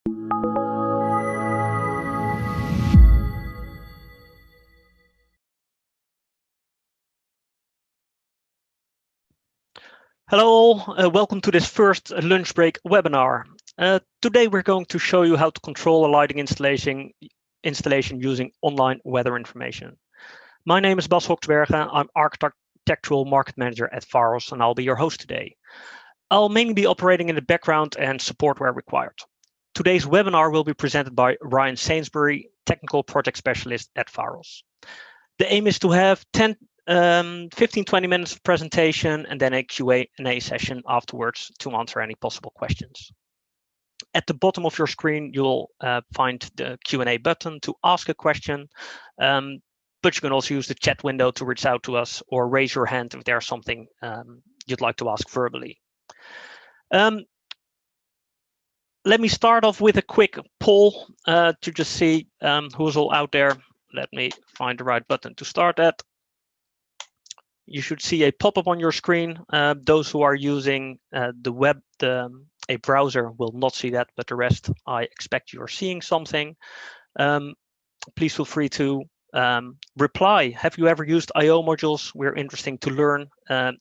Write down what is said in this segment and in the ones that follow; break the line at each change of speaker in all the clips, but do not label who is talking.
Hello all, welcome to this first lunch break webinar. Today we're going to show you how to control a lighting installation using online weather information. My name is Bas Hoksbergen. I'm Architectural Market Manager at Pharos, and I'll be your host today. I'll mainly be operating in the background and support where required. Today's webinar will be presented by Ryan Sainsbury, Technical Project Specialist at Pharos. The aim is to have 15-20 minutes of presentation and then a Q&A session afterwards to answer any possible questions. At the bottom of your screen, you'll find the Q&A button to ask a question, but you can also use the chat window to reach out to us or raise your hand if there's something you'd like to ask verbally. Let me start off with a quick poll to just see who's all out there. Let me find the right button to start at. You should see a pop-up on your screen. Those who are using the web, a browser will not see that, but the rest, I expect you are seeing something. Please feel free to reply. Have you ever used I/O modules? We're interested to learn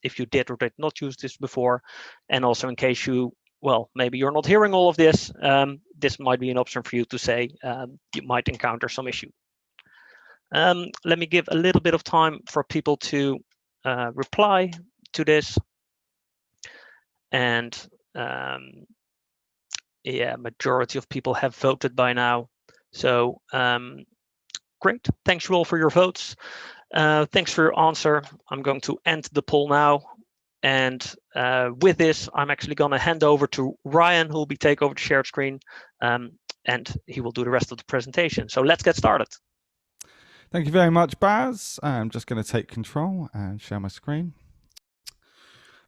if you did or did not use this before. And also in case maybe you're not hearing all of this, this might be an option for you to say you might encounter some issue. Let me give a little bit of time for people to reply to this. And yeah, majority of people have voted by now. So great, thanks you all for your votes. Thanks for your answer. I'm going to end the poll now. And with this, I'm actually going to hand over to Ryan, who will be take over the shared screen, and he will do the rest of the presentation. So let's get started.
Thank you very much, Baz. I'm just going to take control and share my screen.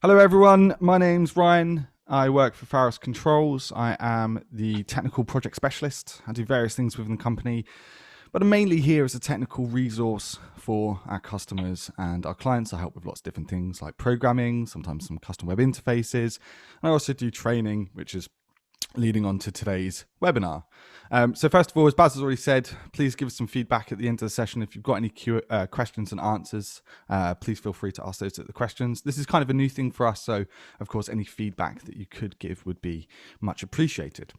Hello, everyone. My name's Ryan. I work for Pharos Controls. I am the technical project specialist. I do various things within the company, but I'm mainly here as a technical resource for our customers and our clients. I help with lots of different things like programming, sometimes some custom web interfaces. And I also do training, which is leading on to today's webinar. So first of all, as Baz has already said, please give us some feedback at the end of the session. If you've got any questions and answers, please feel free to ask those at the questions. This is kind of a new thing for us, so of course any feedback that you could give would be much appreciated.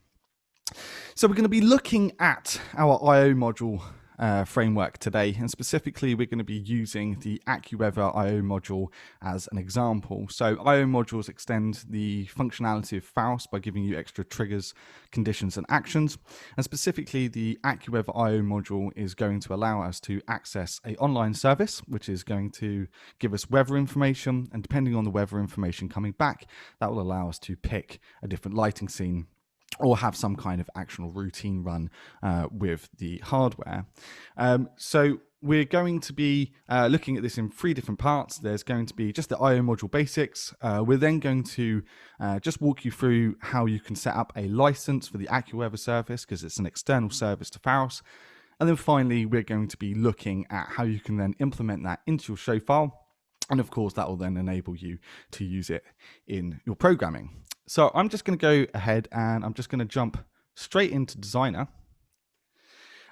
So we're going to be looking at our I/O module framework today, and specifically we're going to be using the AccuWeather I/O module as an example. So I/O modules extend the functionality of Pharos by giving you extra triggers, conditions and actions, and specifically the AccuWeather I/O module is going to allow us to access an online service which is going to give us weather information, and depending on the weather information coming back, that will allow us to pick a different lighting scene or have some kind of actual routine run with the hardware. So we're going to be looking at this in three different parts. There's going to be just the I/O module basics. We're then going to just walk you through how you can set up a license for the AccuWeather service, because it's an external service to Pharos. And then finally, we're going to be looking at how you can then implement that into your show file. And of course, that will then enable you to use it in your programming. So I'm just going to go ahead and I'm just going to jump straight into Designer.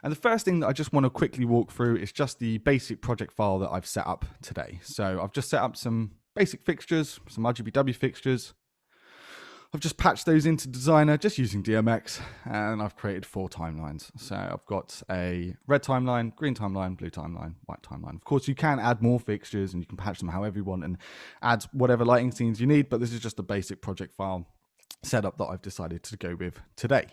And the first thing that I just want to quickly walk through is just the basic project file that I've set up today. So I've just set up some basic fixtures, some RGBW fixtures. I've just patched those into Designer just using DMX, and I've created 4 timelines. So I've got a red timeline, green timeline, blue timeline, white timeline. Of course, you can add more fixtures and you can patch them however you want and add whatever lighting scenes you need, but this is just a basic project file setup that I've decided to go with today.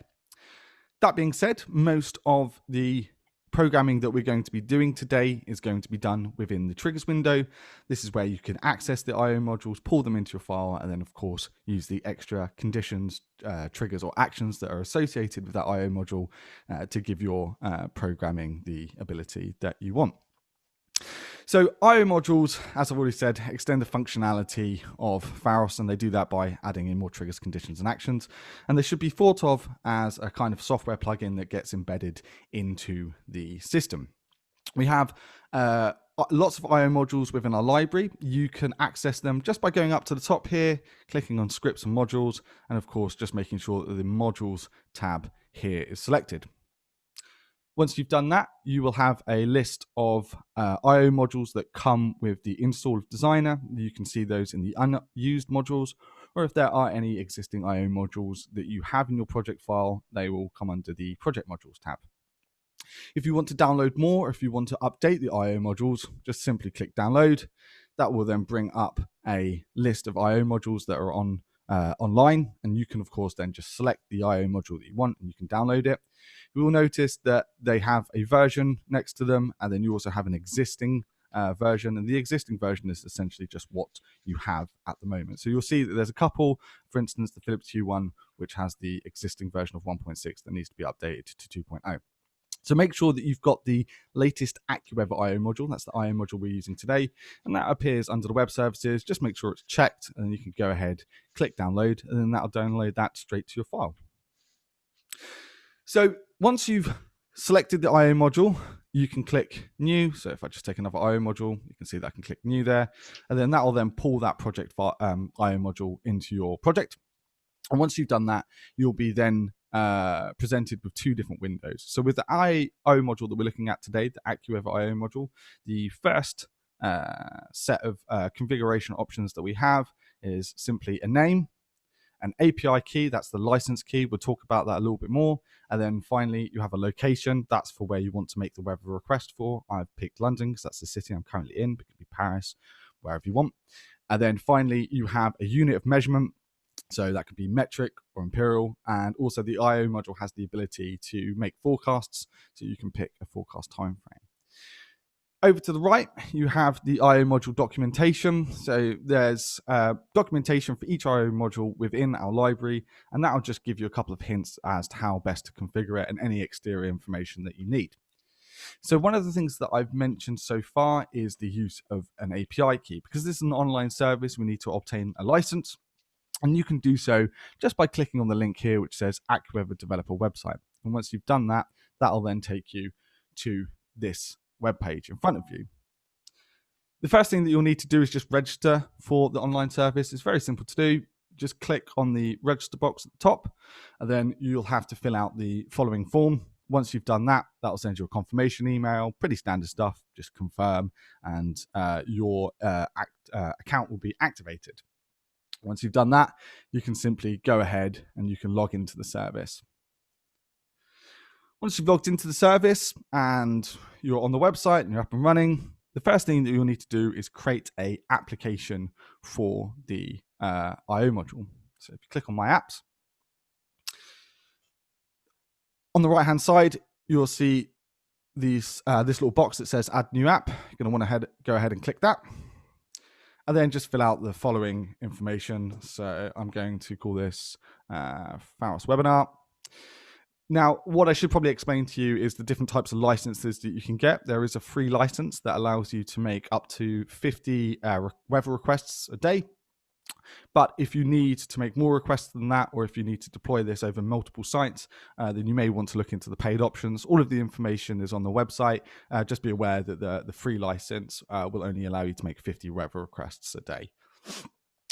That being said, most of the programming that we're going to be doing today is going to be done within the triggers window. This is where you can access the I/O modules, pull them into your file, and then of course use the extra conditions, triggers or actions that are associated with that I/O module to give your programming the ability that you want. So I/O modules, as I've already said, extend the functionality of Pharos, and they do that by adding in more triggers, conditions and actions. And they should be thought of as a kind of software plugin that gets embedded into the system. We have lots of IO modules within our library. You can access them just by going up to the top here, clicking on scripts and modules, and of course, just making sure that the modules tab here is selected. Once you've done that, you will have a list of IO modules that come with the install of Designer. You can see those in the unused modules, or if there are any existing IO modules that you have in your project file, they will come under the project modules tab. If you want to download more, if you want to update the IO modules, just simply click download. That will then bring up a list of IO modules that are online, and you can of course then just select the IO module that you want and you can download it. You will notice that they have a version next to them, and then you also have an existing version, and the existing version is essentially just what you have at the moment. So you'll see that there's a couple, for instance, the Philips Hue one, which has the existing version of 1.6 that needs to be updated to 2.0. So make sure that you've got the latest AccuWeather IO module. That's the IO module we're using today, and that appears under the web services. Just make sure it's checked, and then you can go ahead, click download, and then that'll download that straight to your file. So once you've selected the IO module, you can click new. So if I just take another IO module, you can see that I can click new there, and then that will then pull that project IO module into your project. And once you've done that, you'll be then presented with two different windows. So with the IO module that we're looking at today, the AccuWeather IO module, the first set of configuration options that we have is simply a name, an API key, that's the license key. We'll talk about that a little bit more. And then finally, you have a location. That's for where you want to make the weather request for. I've picked London because that's the city I'm currently in, but it could be Paris, wherever you want. And then finally, you have a unit of measurement. So that could be metric or imperial. And also the IO module has the ability to make forecasts. So you can pick a forecast time frame. Over to the right, you have the IO module documentation. So there's documentation for each IO module within our library, and that'll just give you a couple of hints as to how best to configure it and any exterior information that you need. So one of the things that I've mentioned so far is the use of an API key. Because this is an online service, we need to obtain a license, and you can do so just by clicking on the link here, which says AccuWeather Developer Website. And once you've done that, that'll then take you to this web page in front of you. The first thing that you'll need to do is just register for the online service. It's very simple to do. Just click on the register box at the top, and then you'll have to fill out the following form. Once you've done that, that'll send you a confirmation email, pretty standard stuff, just confirm, and your account will be activated. Once you've done that, you can simply go ahead and you can log into the service. Once you've logged into the service and you're on the website and you're up and running, the first thing that you'll need to do is create an application for the IO module. So if you click on My Apps, on the right-hand side, you'll see this little box that says Add New App. You're going to want to go ahead and click that. And then just fill out the following information. So I'm going to call this Pharos Webinar. Now, what I should probably explain to you is the different types of licenses that you can get. There is a free license that allows you to make up to 50 weather requests a day. But if you need to make more requests than that, or if you need to deploy this over multiple sites, then you may want to look into the paid options. All of the information is on the website. Just be aware that the free license will only allow you to make 50 weather requests a day.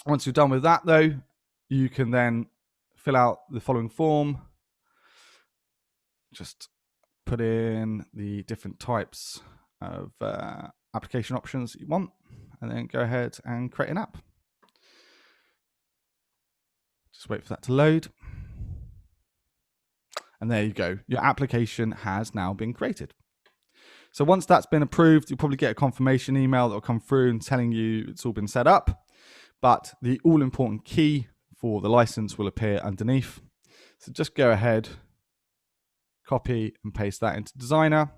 Once you're done with that, though, you can then fill out the following form. Just put in the different types of application options that you want, and then go ahead and create an app. Just wait for that to load. And there you go. Your application has now been created. So once that's been approved, you'll probably get a confirmation email that will come through and telling you it's all been set up. But the all-important key for the license will appear underneath. So just go ahead, copy and paste that into Designer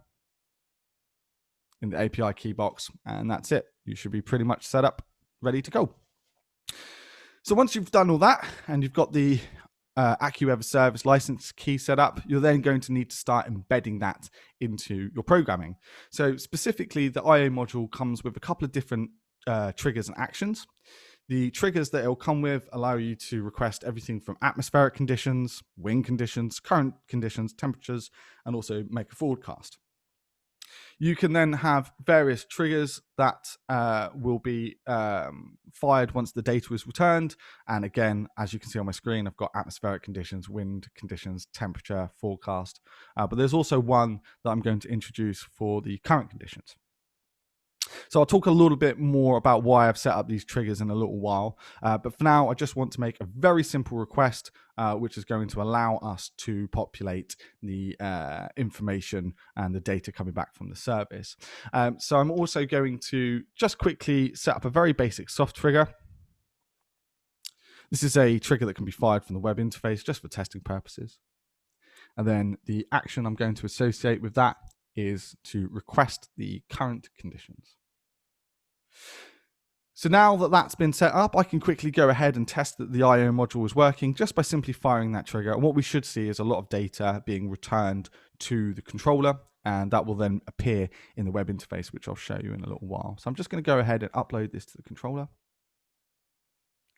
in the API key box, and that's it. You should be pretty much set up, ready to go. So once you've done all that and you've got the AccuWeather service license key set up, you're then going to need to start embedding that into your programming. So specifically, the IO module comes with a couple of different triggers and actions. The triggers that it'll come with allow you to request everything from atmospheric conditions, wind conditions, current conditions, temperatures, and also make a forecast. You can then have various triggers that will be fired once the data is returned. And again, as you can see on my screen, I've got atmospheric conditions, wind conditions, temperature, forecast. But there's also one that I'm going to introduce for the current conditions. So I'll talk a little bit more about why I've set up these triggers in a little while. But for now, I just want to make a very simple request, which is going to allow us to populate the information and the data coming back from the service. So I'm also going to just quickly set up a very basic soft trigger. This is a trigger that can be fired from the web interface just for testing purposes. And then the action I'm going to associate with that is to request the current conditions. So now that that's been set up, I can quickly go ahead and test that the IO module is working just by simply firing that trigger. And what we should see is a lot of data being returned to the controller, and that will then appear in the web interface, which I'll show you in a little while. So I'm just going to go ahead and upload this to the controller.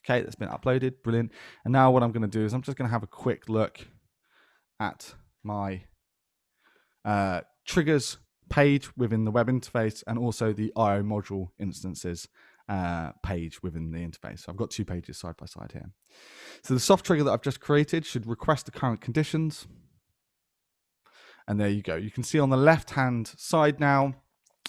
Okay, that's been uploaded, brilliant. And now what I'm going to do is I'm just going to have a quick look at my triggers page within the web interface and also the IO module instances page within the interface. So I've got two pages side by side here. So the soft trigger that I've just created should request the current conditions. And there you go. You can see on the left-hand side now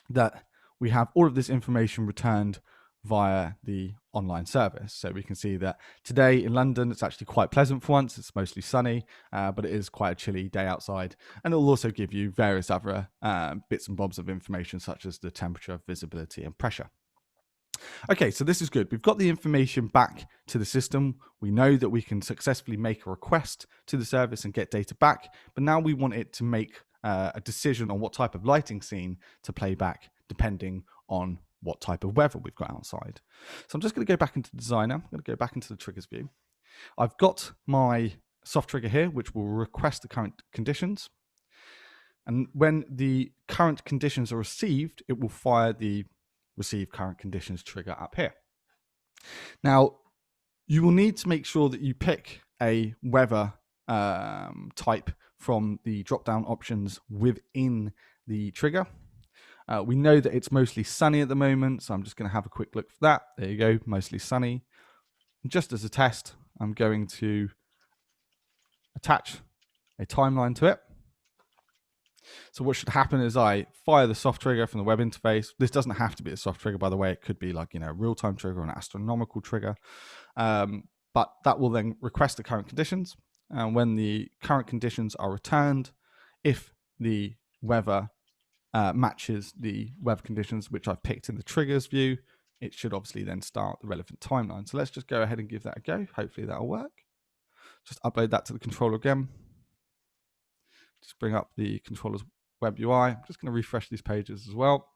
that we have all of this information returned via the online service. So we can see that today in London, it's actually quite pleasant for once. It's mostly sunny, but it is quite a chilly day outside. And it will also give you various other bits and bobs of information, such as the temperature, visibility, and pressure. Okay, so this is good. We've got the information back to the system. We know that we can successfully make a request to the service and get data back, but now we want it to make a decision on what type of lighting scene to play back, depending on what type of weather we've got outside. So I'm just going to go back into Designer. I'm going to go back into the triggers view. I've got my soft trigger here, which will request the current conditions. And when the current conditions are received, it will fire the receive current conditions trigger up here. Now, you will need to make sure that you pick a weather type from the drop-down options within the trigger. We know that it's mostly sunny at the moment, so I'm just going to have a quick look for that. There you go, mostly sunny. And just as a test, I'm going to attach a timeline to it. So what should happen is I fire the soft trigger from the web interface. This doesn't have to be a soft trigger, by the way. It could be like, a real-time trigger or an astronomical trigger. But that will then request the current conditions. And when the current conditions are returned, if the weather matches the weather conditions which I've picked in the triggers view, it should obviously then start the relevant timeline. So let's just go ahead and give that a go. Hopefully that'll work. Just upload that to the controller again. Just bring up the controller's web UI. I'm just going to refresh these pages as well.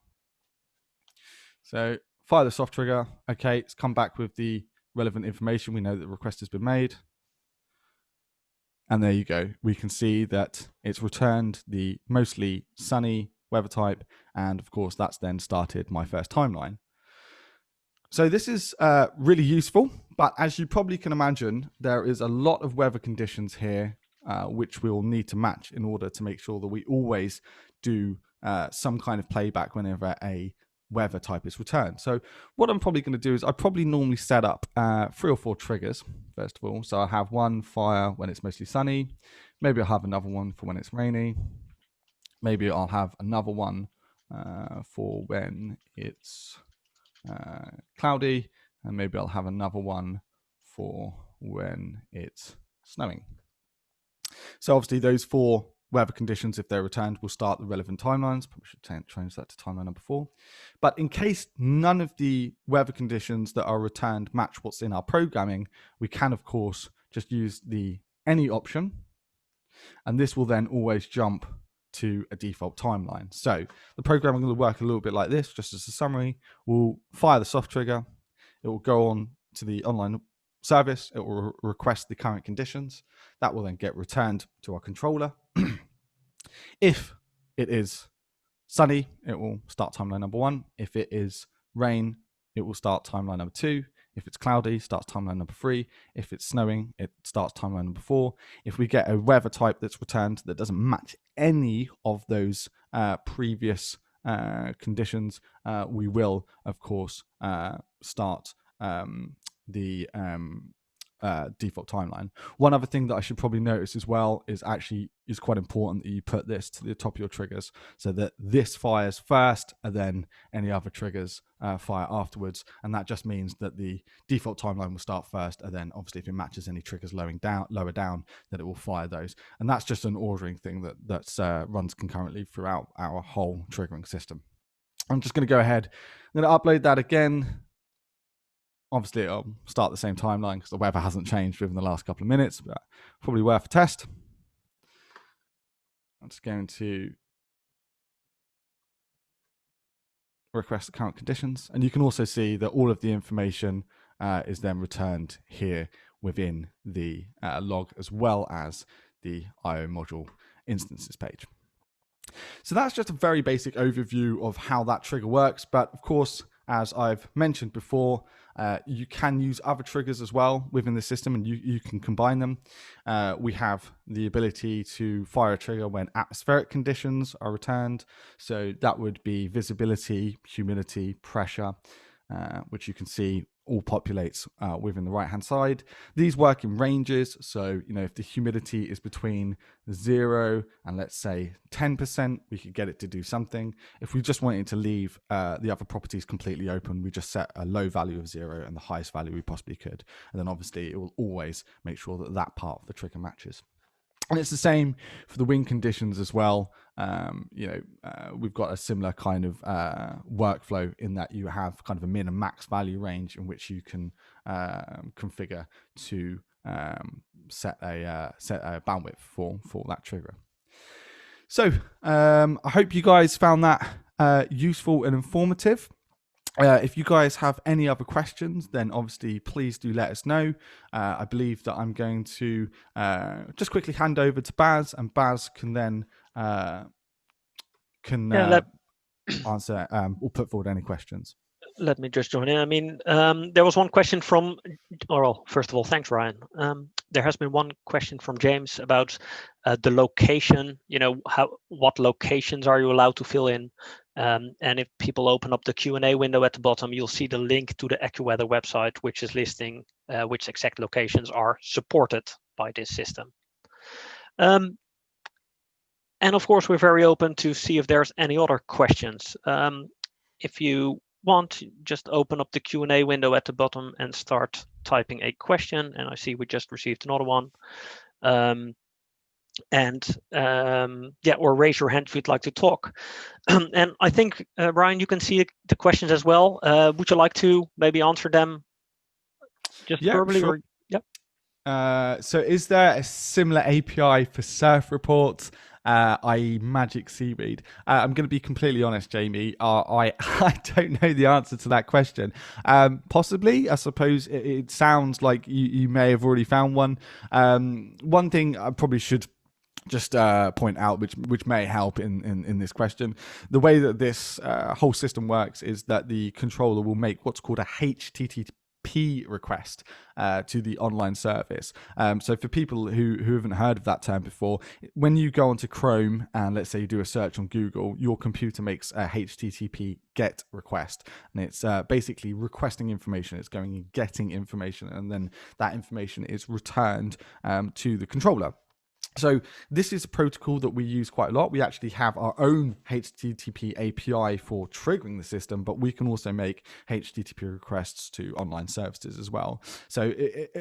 So fire the soft trigger. Okay, it's come back with the relevant information. We know that the request has been made. And there you go. We can see that it's returned the mostly sunny weather type. And of course, that's then started my first timeline. So this is really useful. But as you probably can imagine, there is a lot of weather conditions here which we'll need to match in order to make sure that we always do some kind of playback whenever a weather type is returned. So what I'm probably going to do is I probably normally set up 3 or 4 triggers, first of all. So I'll have one fire when it's mostly sunny. Maybe I'll have another one for when it's rainy. Maybe I'll have another one for when it's cloudy. And maybe I'll have another one for when it's snowing. So obviously those 4 weather conditions, if they're returned, will start the relevant timelines. Probably should change that to timeline number 4. But in case none of the weather conditions that are returned match what's in our programming, we can, of course, just use the any option. And this will then always jump to a default timeline. So the programming will work a little bit like this, just as a summary. We'll fire the soft trigger. It will go on to the online service. It will request the current conditions. That will then get returned to our controller. If it is sunny, it will start timeline number 1. If it is rain, it will start timeline number 2. If it's cloudy, it starts timeline number 3. If it's snowing, it starts timeline number 4. If we get a weather type that's returned that doesn't match any of those previous conditions, we will, of course, start the default timeline. One other thing that I should probably notice as well is quite important that you put this to the top of your triggers so that this fires first and then any other triggers fire afterwards. And that just means that the default timeline will start first, and then obviously if it matches any triggers lower down, that it will fire those. And that's just an ordering thing that runs concurrently throughout our whole triggering system. I'm just going to go ahead. I'm going to upload that again. Obviously, it'll start the same timeline because the weather hasn't changed within the last couple of minutes, but probably worth a test. I'm just going to request the current conditions. And you can also see that all of the information is then returned here within the log, as well as the IO module instances page. So that's just a very basic overview of how that trigger works. But of course, as I've mentioned before, you can use other triggers as well within the system, and you can combine them. We have the ability to fire a trigger when atmospheric conditions are returned. So that would be visibility, humidity, pressure, which you can see all populates within the right hand side. These work in ranges, so if the humidity is between 0 and let's say 10%, we could get it to do something. If we just wanted to leave the other properties completely open, we just set a low value of 0 and the highest value we possibly could, and then obviously it will always make sure that that part of the trigger matches. And it's the same for the wind conditions as well. We've got a similar kind of workflow in that you have kind of a min and max value range in which you can configure to set a bandwidth for that trigger. So I hope you guys found that useful and informative. If you guys have any other questions, then obviously please do let us know. I believe that I'm going to just quickly hand over to Baz, and Baz can then answer or put forward any questions.
Let me just join in. I mean, there was one question from, first of all, thanks, Ryan. There has been one question from James about the location, what locations are you allowed to fill in? And if people open up the Q&A window at the bottom, you'll see the link to the AccuWeather website, which is listing which exact locations are supported by this system. And of course, we're very open to see if there's any other questions. If you want, just open up the Q&A window at the bottom and start typing a question. And I see we just received another one. Or raise your hand if you'd like to talk. And I think, Ryan, you can see the questions as well. Would you like to maybe answer them just verbally?
Sure.
Or,
so is there a similar API for surf reports, i.e. Magic Seaweed? I'm going to be completely honest, Jamie. I don't know the answer to that question. Possibly, I suppose it sounds like you may have already found one. One thing I probably should just point out, which may help in this question, the way that this whole system works is that the controller will make what's called a HTTP request to the online service. So for people who haven't heard of that term before, when you go onto Chrome and let's say you do a search on Google, your computer makes a HTTP GET request, and it's basically requesting information. It's going and getting information, and then that information is returned to the controller. So this is a protocol that we use quite a lot. We actually have our own HTTP API for triggering the system, but we can also make HTTP requests to online services as well. So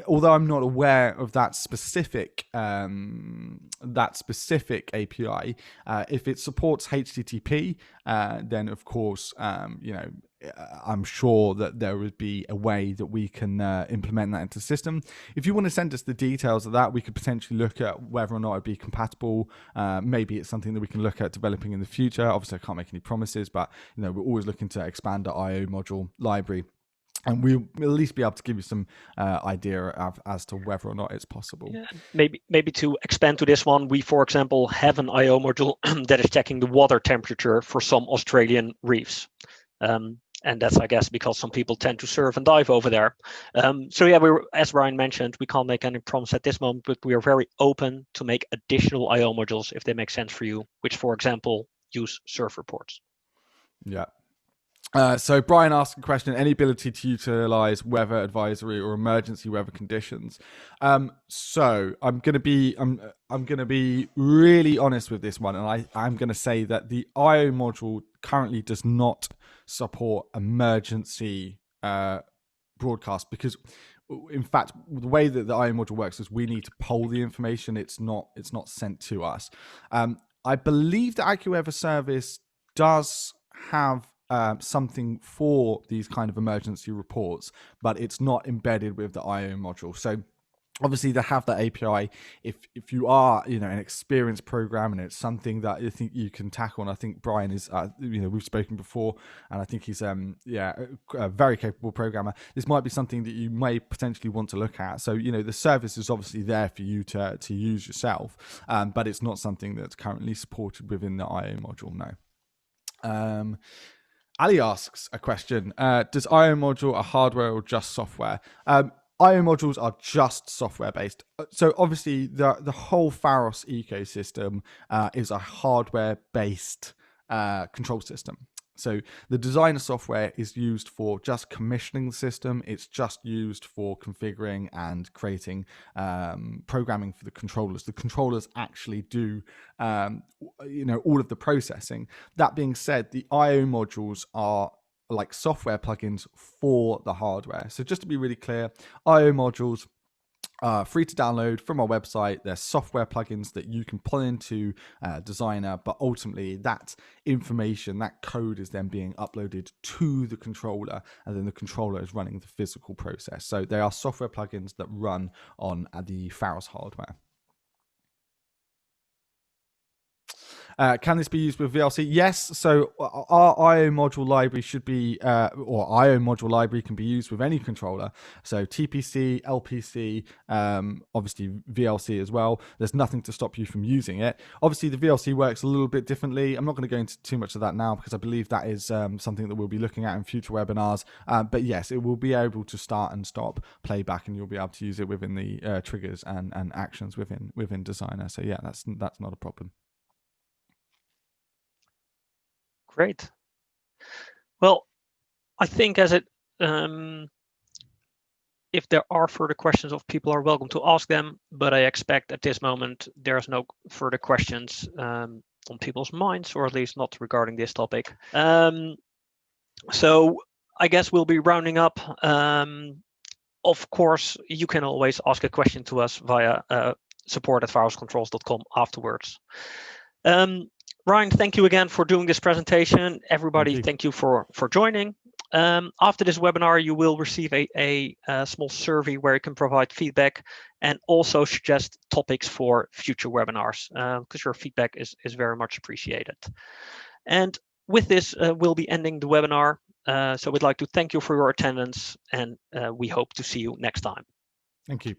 although I'm not aware of that specific API, if it supports HTTP, then of course, I'm sure that there would be a way that we can implement that into the system. If you want to send us the details of that, we could potentially look at whether or not it'd be compatible. Maybe it's something that we can look at developing in the future. Obviously, I can't make any promises, but we're always looking to expand our IO module library, and we'll at least be able to give you some idea as to whether or not it's possible.
Yeah. Maybe to expand to this one, we, for example, have an IO module that is checking the water temperature for some Australian reefs. And that's, I guess, because some people tend to surf and dive over there. So yeah, as Ryan mentioned, we can't make any promise at this moment, but we are very open to make additional IO modules if they make sense for you, which, for example, use surf reports.
Yeah. So Brian asked a question: any ability to utilize weather advisory or emergency weather conditions? So I'm gonna be really honest with this one, and I'm gonna say that the IO module currently does not support emergency broadcast, because in fact the way that the IO module works is we need to poll the information. It's not sent to us. I believe the AccuWeather service does have something for these kind of emergency reports, but it's not embedded with the IO module. So obviously they have that API. If you are, an experienced programmer and it's something that I think you can tackle, and I think Brian is, we've spoken before, and I think he's a very capable programmer. This might be something that you may potentially want to look at. So the service is obviously there for you to use yourself, but it's not something that's currently supported within the IO module. No. Ali asks a question: does IO module a hardware or just software? IO modules are just software based. So obviously the whole Pharos ecosystem is a hardware based control system. So the designer software is used for just commissioning the system. It's just used for configuring and creating programming for the controllers. The controllers actually do all of the processing. That being said, the IO modules are like software plugins for the hardware. So just to be really clear, IO modules are free to download from our website. They're software plugins that you can pull into Designer, but ultimately that information, that code is then being uploaded to the controller, and then the controller is running the physical process. So they are software plugins that run on the Pharos hardware. Can this be used with VLC? Yes. So our IO module library should be, or IO module library can be used with any controller. So TPC, LPC, obviously VLC as well. There's nothing to stop you from using it. Obviously, the VLC works a little bit differently. I'm not going to go into too much of that now because I believe that is something that we'll be looking at in future webinars. But yes, it will be able to start and stop playback, and you'll be able to use it within the triggers and actions within Designer. So yeah, that's not a problem.
Great. Well, I think if there are further questions, people are welcome to ask them, but I expect at this moment there's no further questions on people's minds, or at least not regarding this topic. So I guess we'll be rounding up. Of course, you can always ask a question to us via support@pharoscontrols.com afterwards. Ryan, thank you again for doing this presentation. Everybody, thank you for joining. After this webinar, you will receive a small survey where you can provide feedback and also suggest topics for future webinars, because your feedback is very much appreciated. And with this, we'll be ending the webinar. So we'd like to thank you for your attendance, and we hope to see you next time.
Thank you.